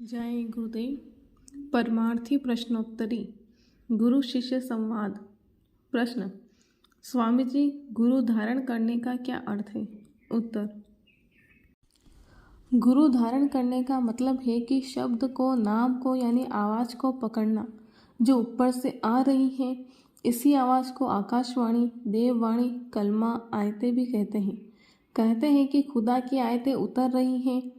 जय गुरुदेव। परमार्थी प्रश्नोत्तरी गुरु शिष्य संवाद। प्रश्न, स्वामी जी, गुरु धारण करने का क्या अर्थ है? उत्तर, गुरु धारण करने का मतलब है कि शब्द को, नाम को यानी आवाज़ को पकड़ना जो ऊपर से आ रही है। इसी आवाज़ को आकाशवाणी, देववाणी, कलमा, आयतें भी कहते हैं। कहते हैं कि खुदा की आयतें उतर रही हैं,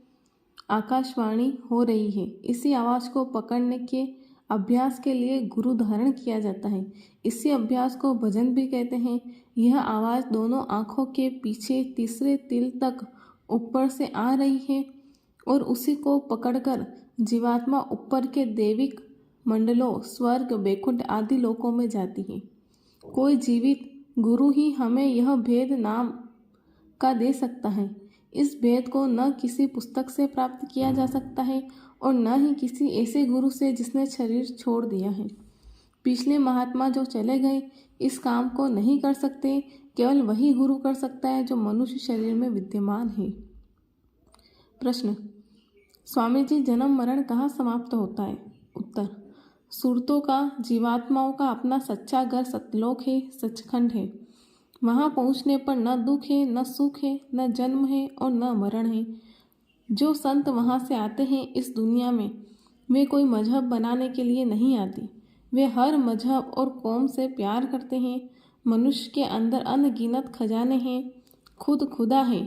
आकाशवाणी हो रही है। इसी आवाज़ को पकड़ने के अभ्यास के लिए गुरु धारण किया जाता है। इसी अभ्यास को भजन भी कहते हैं। यह आवाज़ दोनों आँखों के पीछे तीसरे तिल तक ऊपर से आ रही है और उसी को पकड़कर जीवात्मा ऊपर के दैविक मंडलों, स्वर्ग, वैकुंठ आदि लोकों में जाती है। कोई जीवित गुरु ही हमें यह भेद नाम का दे सकता है। इस भेद को न किसी पुस्तक से प्राप्त किया जा सकता है और न ही किसी ऐसे गुरु से जिसने शरीर छोड़ दिया है। पिछले महात्मा जो चले गए इस काम को नहीं कर सकते। केवल वही गुरु कर सकता है जो मनुष्य शरीर में विद्यमान है। प्रश्न, स्वामी जी, जन्म मरण कहाँ समाप्त होता है? उत्तर, सुरतों का, जीवात्माओं का अपना सच्चा घर सतलोक है, सचखंड है। वहाँ पहुँचने पर न दुख है, न सुख है, न जन्म है और न मरण है। जो संत वहाँ से आते हैं इस दुनिया में, वे कोई मजहब बनाने के लिए नहीं आते। वे हर मजहब और कौम से प्यार करते हैं। मनुष्य के अंदर अनगिनत खजाने हैं। खुद खुदा है,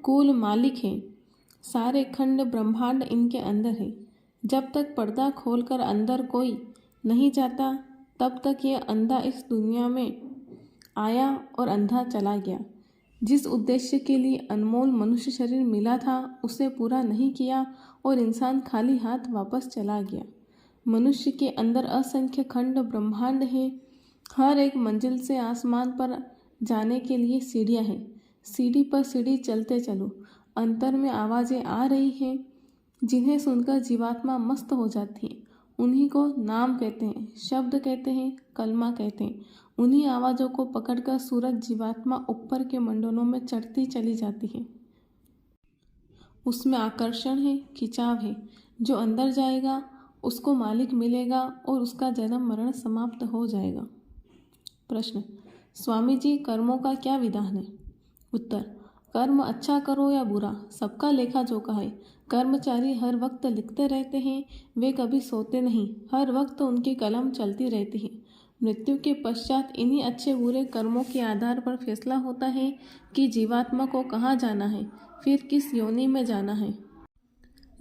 कुल मालिक है। सारे खंड ब्रह्मांड इनके अंदर है। जब तक पर्दा खोलकर अंदर कोई नहीं जाता, तब तक यह अंधा इस दुनिया में आया और अंधा चला गया। जिस उद्देश्य के लिए अनमोल मनुष्य शरीर मिला था उसे पूरा नहीं किया और इंसान खाली हाथ वापस चला गया। मनुष्य के अंदर असंख्य खंड ब्रह्मांड है। हर एक मंजिल से आसमान पर जाने के लिए सीढ़ियाँ हैं। सीढ़ी पर सीढ़ी चलते चलो। अंतर में आवाज़ें आ रही हैं जिन्हें सुनकर जीवात्मा मस्त हो जाती है। उन्हीं को नाम कहते हैं, शब्द कहते हैं, कलमा कहते हैं। उन्हीं आवाज़ों को पकड़कर सूरज जीवात्मा ऊपर के मंडलों में चढ़ती चली जाती है। उसमें आकर्षण है, खिंचाव है। जो अंदर जाएगा उसको मालिक मिलेगा और उसका जन्म मरण समाप्त हो जाएगा। प्रश्न, स्वामी जी, कर्मों का क्या विधान है? उत्तर, कर्म अच्छा करो या बुरा, सबका लेखा जोखा है। कर्मचारी हर वक्त लिखते रहते हैं। वे कभी सोते नहीं। हर वक्त उनकी कलम चलती रहती है। मृत्यु के पश्चात इन्हीं अच्छे बुरे कर्मों के आधार पर फैसला होता है कि जीवात्मा को कहाँ जाना है, फिर किस योनि में जाना है।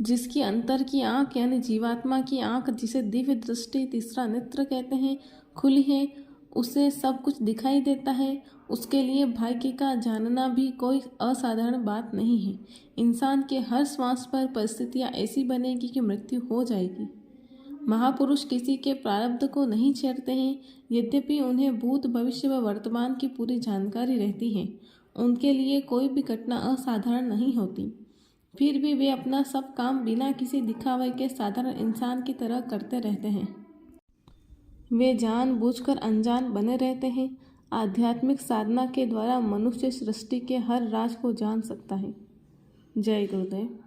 जिसकी अंतर की आँख यानी जीवात्मा की आँख, जिसे दिव्य दृष्टि, तीसरा नेत्र कहते हैं, खुली है, उसे सब कुछ दिखाई देता है। उसके लिए भाग्य का जानना भी कोई असाधारण बात नहीं है। इंसान के हर श्वास पर परिस्थितियाँ ऐसी बनेगी कि मृत्यु हो जाएगी। महापुरुष किसी के प्रारब्ध को नहीं छेड़ते हैं। यद्यपि उन्हें भूत, भविष्य व वर्तमान की पूरी जानकारी रहती है, उनके लिए कोई भी घटना असाधारण नहीं होती। फिर भी वे अपना सब काम बिना किसी दिखावे के साधारण इंसान की तरह करते रहते हैं। वे जानबूझकर अनजान बने रहते हैं। आध्यात्मिक साधना के द्वारा मनुष्य सृष्टि के हर राज को जान सकता है। जय गुरुदेव।